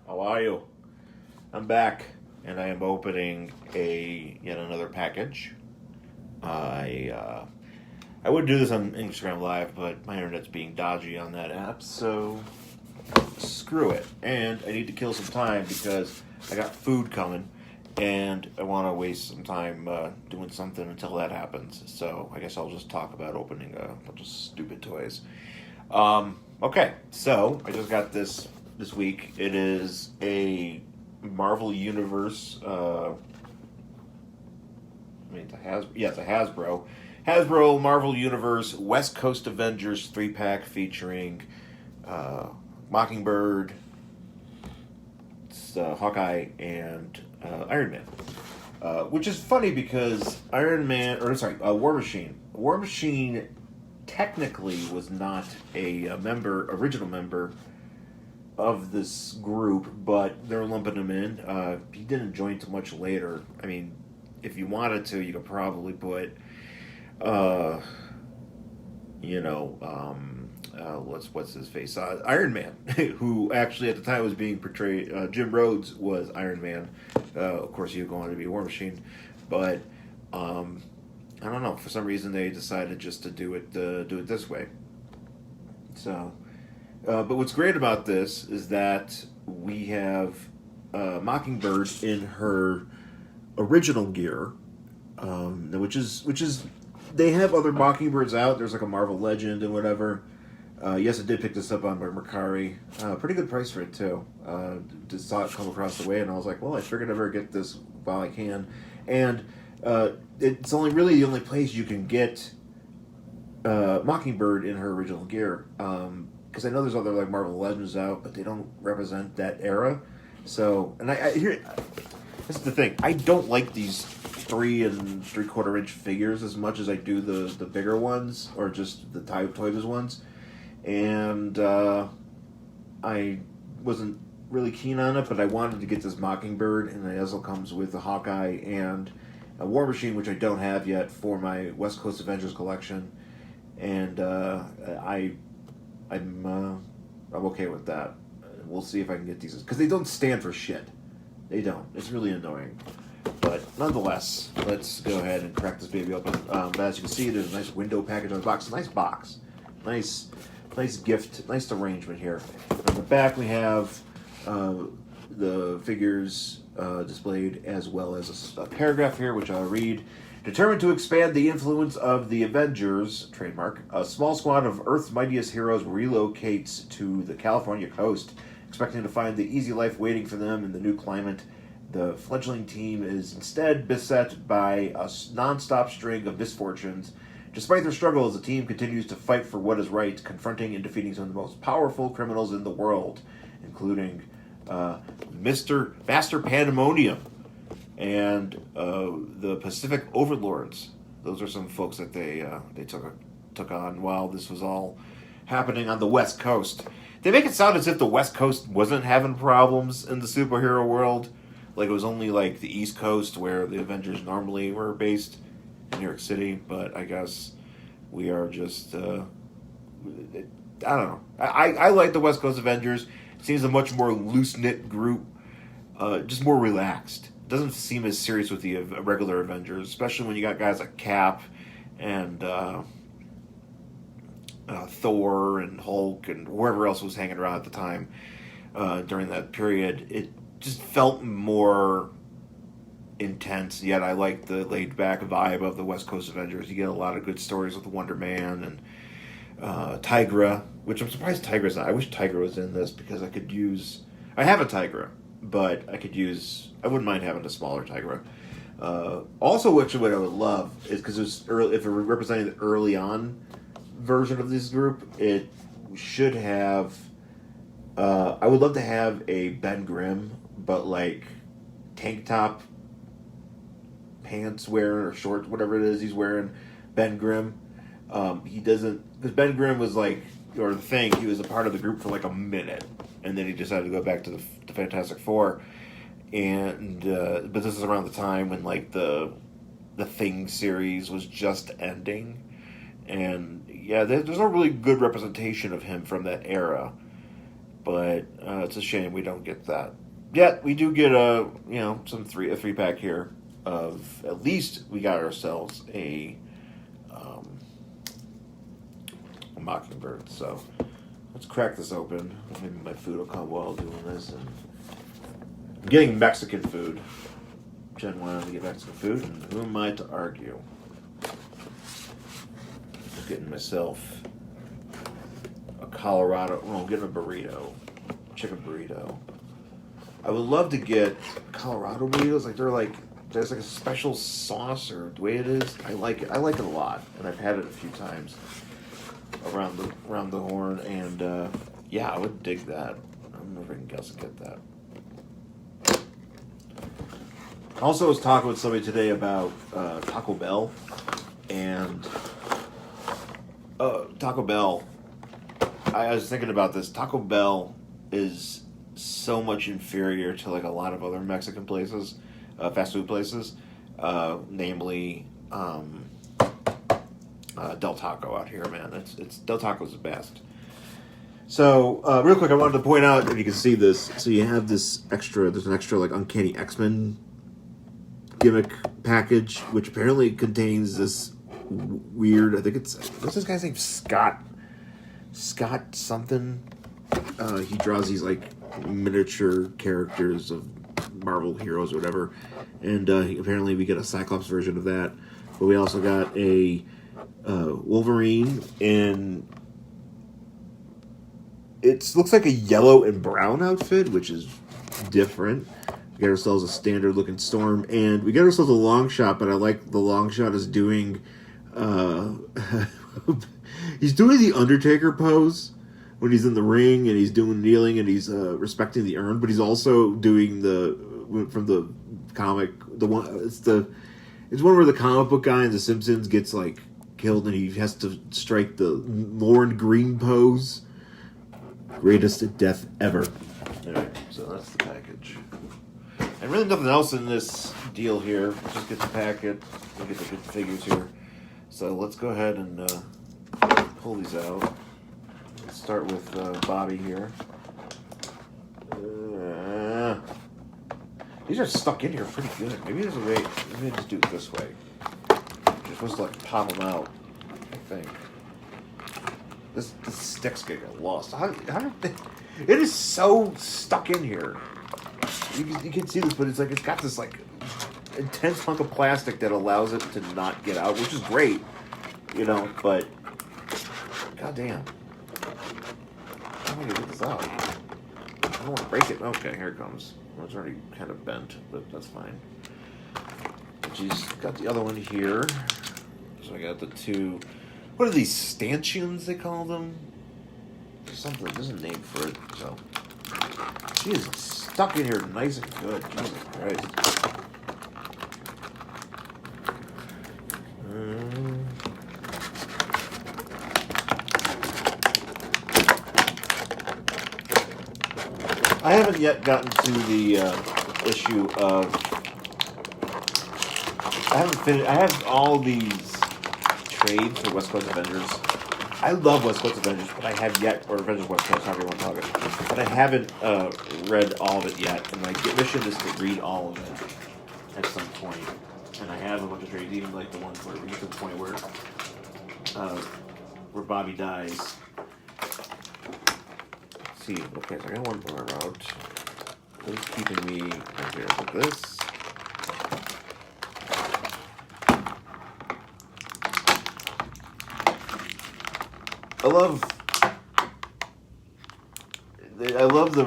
How are you? I'm back, and I am opening yet another package. I would do this on Instagram Live, but my internet's being dodgy on that app, so screw it. And I need to kill some time because I got food coming, and I want to waste some time doing something until that happens. So I guess I'll just talk about opening a bunch of stupid toys. Okay, so I just got this week. It is a Marvel Universe. It's a Hasbro. Hasbro Marvel Universe West Coast Avengers 3-pack featuring Mockingbird, Hawkeye, and Iron Man. Which is funny because War Machine. War Machine technically was not a original member of this group, but they're lumping him in. He didn't join too much later. I mean, if you wanted to, you could probably put, what's his face? Iron Man, who actually at the time was being portrayed. Jim Rhodes was Iron Man. Of course, he would go on to be War Machine, but I don't know. For some reason, they decided just to do it this way. So. But what's great about this is that we have Mockingbird in her original gear, which is they have other Mockingbirds out. There's like a Marvel Legend and whatever. Yes, I did pick this up on Mercari. Pretty good price for it too. Just saw it come across the way, and I was like, well, I figured I'd better get this while I can. And it's really the only place you can get Mockingbird in her original gear. Because I know there's other like Marvel Legends out, but they don't represent that era. So, and I hear this is the thing. I don't like these 3 3/4 inch figures as much as I do the bigger ones or just the Toy Biz ones. And I wasn't really keen on it, but I wanted to get this Mockingbird, and it also comes with a Hawkeye and a War Machine, which I don't have yet for my West Coast Avengers collection. And I'm okay with that. We'll see if I can get these because they don't stand for shit. They don't. It's really annoying. But nonetheless, let's go ahead and crack this baby open. But as you can see, there's a nice window package on the box. Nice box. Nice gift. Nice arrangement here. On the back, we have the figures displayed as well as a paragraph here, which I'll read. Determined to expand the influence of the Avengers, trademark, a small squad of Earth's mightiest heroes relocates to the California coast, expecting to find the easy life waiting for them in the new climate. The fledgling team is instead beset by a non-stop string of misfortunes. Despite their struggles, the team continues to fight for what is right, confronting and defeating some of the most powerful criminals in the world, including Master Pandemonium and the Pacific Overlords. Those are some folks that they took on while this was all happening on the West Coast. They make it sound as if the West Coast wasn't having problems in the superhero world. Like it was only like the East Coast where the Avengers normally were based in New York City. But I guess we are just I don't know. I like the West Coast Avengers. It seems a much more loose-knit group, just more relaxed. Doesn't seem as serious with the regular Avengers, especially when you got guys like Cap and Thor and Hulk and whoever else was hanging around at the time during that period. It just felt more intense, yet I like the laid-back vibe of the West Coast Avengers. You get a lot of good stories with Wonder Man and Tigra, which I'm surprised Tigra's not. I wish Tigra was in this because I could use... I have a Tigra, but I wouldn't mind having a smaller Tigra. Also, what I would love is because if we're representing the early on version of this group, it should have. I would love to have a Ben Grimm, but like tank top, pants wearing or shorts, whatever it is he's wearing. Ben Grimm. He doesn't because Ben Grimm was like the thing. He was a part of the group for like a minute, and then he decided to go back to the Fantastic Four. And but this is around the time when like the Thing series was just ending, and yeah, there's no really good representation of him from that era. But it's a shame we don't get that. Yet we do get a three pack here of at least we got ourselves a Mockingbird. So let's crack this open. Maybe my food will come while doing this. And I'm getting Mexican food. Jen wanted to get Mexican food, and who am I to argue? I'm getting myself a Colorado. Well, I'm getting a burrito, chicken burrito. I would love to get Colorado burritos. There's like a special sauce or the way it is. I like it. I like it a lot, and I've had it a few times around the horn. And yeah, I would dig that. I don't know if I can guess and get that. I also was talking with somebody today about Taco Bell, and Taco Bell. I was thinking about this. Taco Bell is so much inferior to like a lot of other Mexican places, fast food places, namely Del Taco out here. Man, it's Del Taco's the best. So real quick, I wanted to point out, if you can see this, so you have this extra. There's an extra like Uncanny X-Men gimmick package, which apparently contains this weird. I think what's this guy's name? Scott something. He draws these like miniature characters of Marvel heroes or whatever, and apparently we get a Cyclops version of that, but we also got a Wolverine, and it looks like a yellow and brown outfit, which is different. We got ourselves a standard looking Storm, and we got ourselves a long shot, but I like the long shot is doing he's doing the Undertaker pose when he's in the ring, and he's doing kneeling, and he's respecting the urn, but he's also doing from the comic, it's one where the comic book guy in The Simpsons gets like killed, and he has to strike the Lorne Green pose. Greatest death ever. Alright, so that's the package. And really nothing else in this deal here. Just get the packet. We'll get the good figures here. So let's go ahead and pull these out. Let's start with Bobby here. These are stuck in here pretty good. Maybe there's a way. Maybe I just do it this way. You're supposed to like pop them out, I think. This stick's gonna get lost. How did they... It is so stuck in here. You can see this, but it's got this like intense hunk of plastic that allows it to not get out, which is great, but goddamn. How am I gonna get this out? I don't want to break it. Okay, here it comes. Well, it's already kind of bent, but that's fine. She's got the other one here. So I got the two. What are these, stanchions they call them? Something. There's a name for it. So she is stuck in here nice and good. Jesus Christ. I haven't yet gotten to the issue of. I haven't finished. I have all these trades for West Coast Avengers. I love West Coast Avengers, but I have yet, or Avengers West Coast, however you want to talk it. But I haven't read all of it yet, and my mission is to read all of it at some point. And I have a bunch of trades, even like the ones where we get to the point where Bobby dies. Let's see, okay, so I got one more out. What's keeping me right here with this? I love the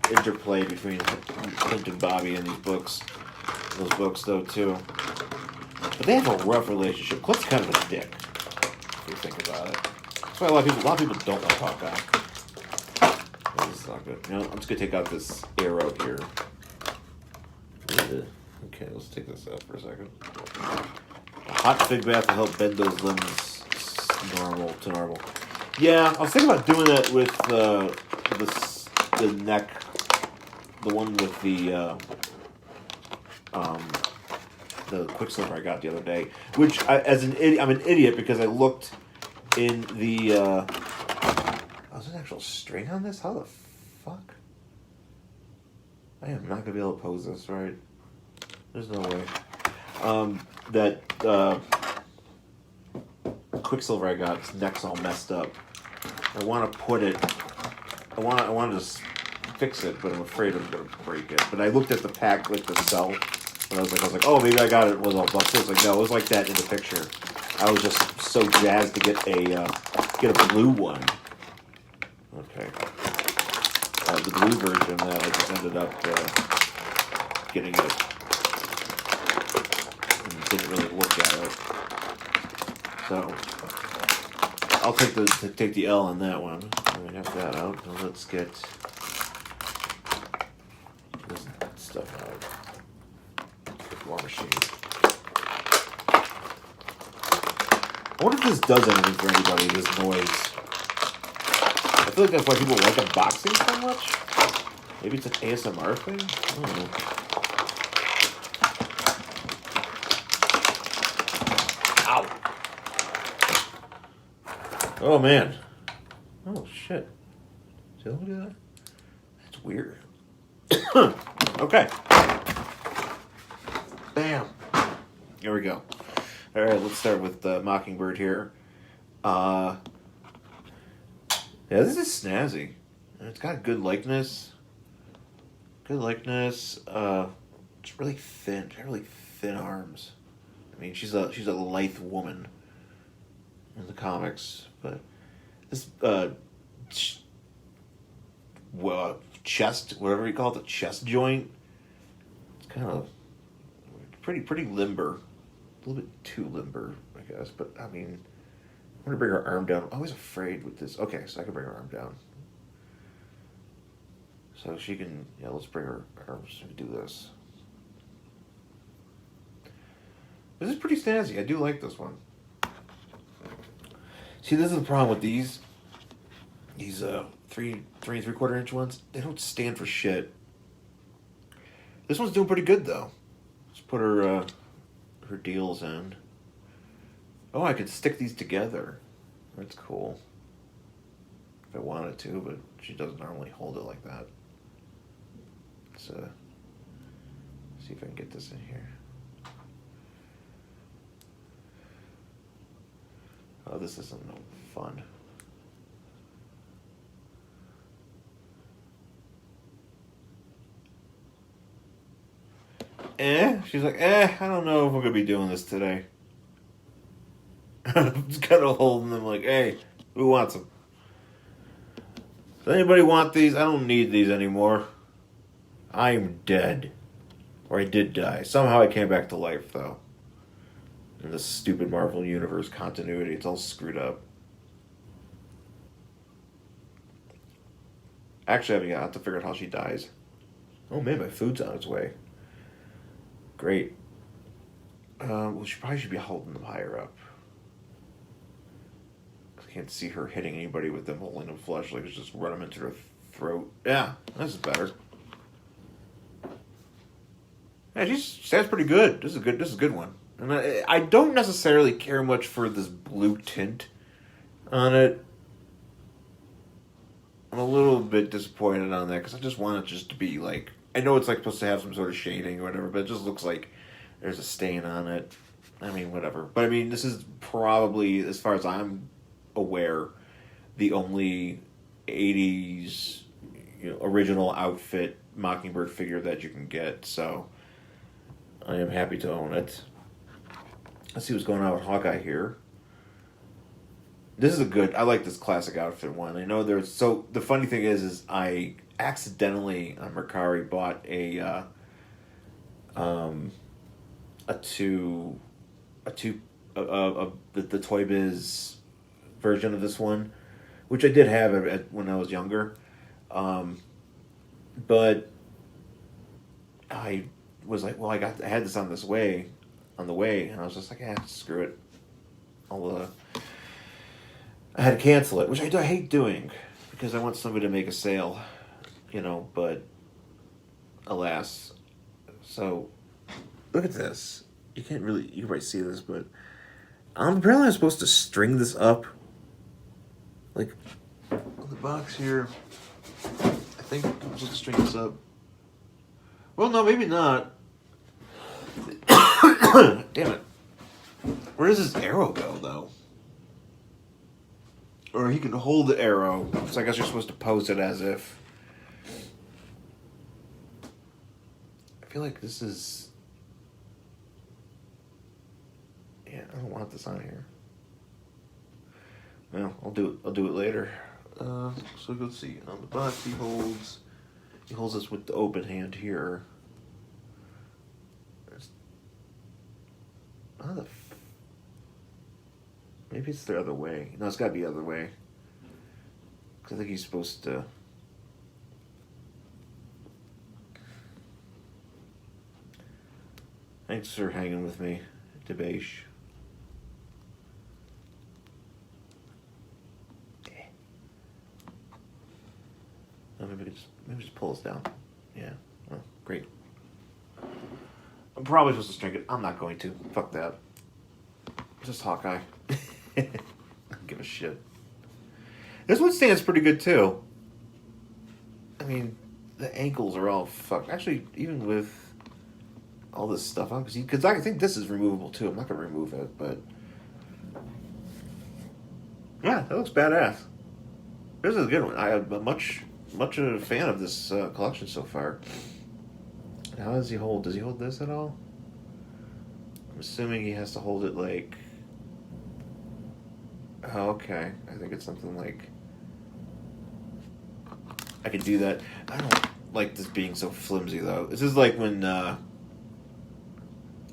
interplay between Clint and Bobby in these books. Those books, though, too. But they have a rough relationship. Clint's kind of a dick, if you think about it. That's why a lot of people don't like Hawkeye. This is not good. I'm just gonna take out this arrow here. Okay, let's take this out for a second. A hot fig bath to help bend those limbs to normal. Yeah, I was thinking about doing that with the neck, the one with the Quicksilver I got the other day. Which, I'm an idiot because I looked in the there's an actual string on this? How the fuck? I am not gonna be able to pose this, right? There's no way. That Quicksilver I got, his neck's all messed up. I want to put it. I want to just fix it, but I'm afraid I'm gonna break it. But I looked at the pack, like the cell, and I was like, oh, maybe I got it. Was all busted. It's like, no, it was like that in the picture. I was just so jazzed to get a blue one. Okay. The blue version that I just ended up getting it. And didn't really look at it. So I'll take the L on that one. We have that out. Now let's get this stuff out. War Machine. I wonder if this does anything for anybody, this noise. I feel like that's why people like unboxing so much. Maybe it's an ASMR thing? I don't know. Ow! Oh, man. Oh, shit. See, look at that? That's weird. Okay. Bam. Here we go. All right, let's start with Mockingbird here. Yeah, this is snazzy. It's got good likeness. Good likeness. It's really thin. She's got really thin arms. I mean, she's a lithe woman in the comics, but this chest, whatever you call it, the chest joint, it's kind of pretty limber. A little bit too limber, I guess. But I mean, I'm gonna bring her arm down. I'm always afraid with this. Okay, so I can bring her arm down. So she can, yeah, let's bring her arms and do this. This is pretty snazzy. I do like this one. See, this is the problem with these 3 3/4 inch ones. They don't stand for shit. This one's doing pretty good though. Let's put her deals in. Oh, I could stick these together. That's cool. If I wanted to, but she doesn't normally hold it like that. Let's see if I can get this in here. Oh, this isn't no fun. She's like, I don't know if we're gonna be doing this today. I'm just kind of holding them like, hey, who wants them? Does anybody want these? I don't need these anymore. I'm dead. Or I did die. Somehow I came back to life, though. In this stupid Marvel Universe continuity, it's all screwed up. Actually, I have to figure out how she dies. Oh man, my food's on its way. Great. Well, she probably should be holding them higher up. I can't see her hitting anybody with them holding them flush. Like, just run them into her throat. Yeah, this is better. Yeah, she stands pretty good. This is a good one. And I don't necessarily care much for this blue tint on it. I'm a little bit disappointed on that because I just want it just to be like, I know it's like supposed to have some sort of shading or whatever, but it just looks like there's a stain on it. I mean, whatever. But I mean, this is probably, as far as I'm aware, the only 80s original outfit Mockingbird figure that you can get. So I am happy to own it. Let's see what's going on with Hawkeye here. This is a good, I like this classic outfit one. I know there's, so the funny thing is I accidentally on Mercari bought the Toy Biz version of this one, which I did have when I was younger. But I was like, well, I had this on the way, and I was just like, screw it. I had to cancel it, which I hate doing because I want somebody to make a sale, but alas. So, look at this. You can probably see this, but apparently I'm supposed to string this up. Like, the box here. I think I'm supposed to string this up. Well, no, maybe not. Damn it. Where does his arrow go, though? Or he can hold the arrow. So I guess you're supposed to pose it as if... I feel like this is... Yeah, I don't want this on here. Well, I'll do it later. So let's see. On the box, he holds this with the open hand here. Maybe it's the other way. No, it's got to be the other way. Because I think he's supposed to... Thanks for hanging with me, Debesh. Oh, maybe just pull this down. Yeah. Oh, great. I'm probably supposed to string it. I'm not going to. Fuck that. Just Hawkeye. I don't give a shit. This one stands pretty good too. I mean, the ankles are all fucked. Actually, even with all this stuff on, because I think this is removable too. I'm not gonna remove it, but yeah, that looks badass. This is a good one. I am much a fan of this collection so far. How does he hold? Does he hold this at all? I'm assuming he has to hold it like... Oh, okay. I think it's something like... I can do that. I don't like this being so flimsy, though. This is like when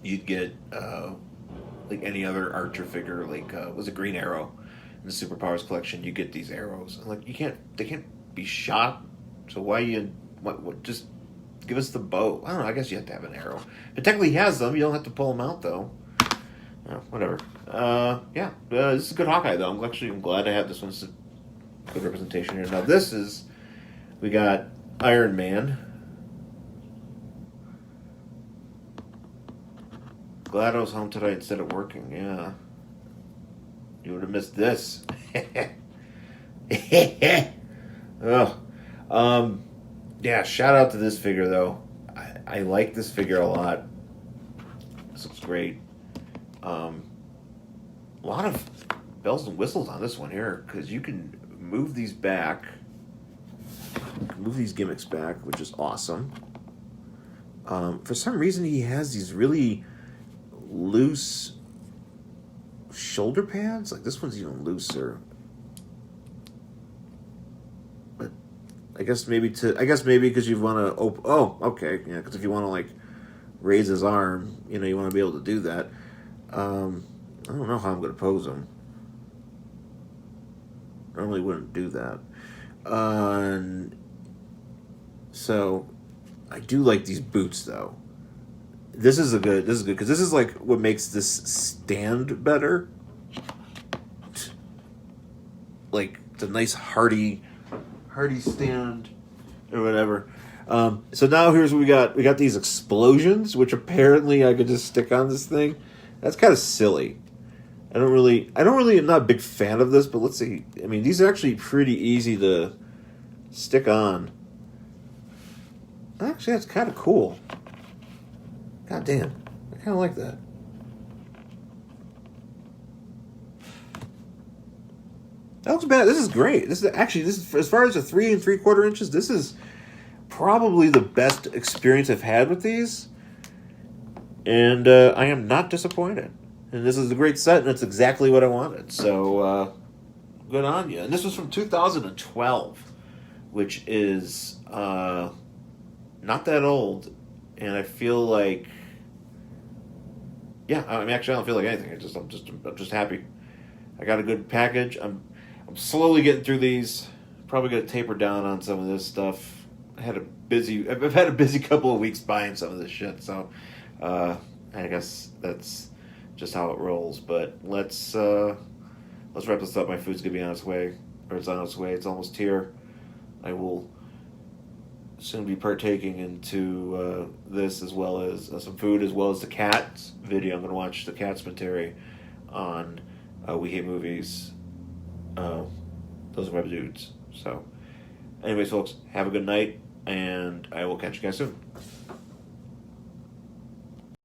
you'd get like any other Archer figure, like was it Green Arrow in the Superpowers collection? You get these arrows, and like they can't be shot. So why what just give us the bow? I don't know. I guess you have to have an arrow. But technically, he has them. You don't have to pull them out, though. Whatever. Yeah. This is a good Hawkeye, though. I'm glad I have this one. It's a good representation here. Now, we got Iron Man. Glad I was home today instead of working. Yeah. You would have missed this. Oh. Yeah, shout out to this figure, though. I like this figure a lot. This looks great. A lot of bells and whistles on this one here, because you can move these back. Move these gimmicks back, which is awesome. For some reason, he has these really loose shoulder pads. Like, this one's even looser. But I guess maybe because you want to open... Oh, okay. Yeah, because if you want to, like, raise his arm, you want to be able to do that. I don't know how I'm going to pose him. Normally wouldn't do that. So I do like these boots, though. This is good because this is like what makes this stand better. Like, it's a nice hardy stand or whatever. So now here's what we got. We got these explosions, which apparently I could just stick on this thing. That's kind of silly. I'm not a big fan of this, but let's see. I mean, these are actually pretty easy to stick on. Actually, that's kind of cool. God damn. I kind of like that. That looks bad. This is great. This is as far as the 3 3/4 inches, this is probably the best experience I've had with these. And I am not disappointed. And this is a great set, and it's exactly what I wanted. So, good on you. And this was from 2012, which is not that old. And I feel like, yeah, I mean, actually, I don't feel like anything. I'm just happy. I got a good package. I'm slowly getting through these. Probably gonna taper down on some of this stuff. I've had a busy couple of weeks buying some of this shit. So, I guess that's just how it rolls. But let's wrap this up. My food's gonna be on its way, or it's on its way. It's almost here. I will soon be partaking into this, as well as some food, as well as the Cats video. I'm gonna watch the Cats commentary on We Hate Movies. Those are my dudes. So, anyways, folks, have a good night, and I will catch you guys soon.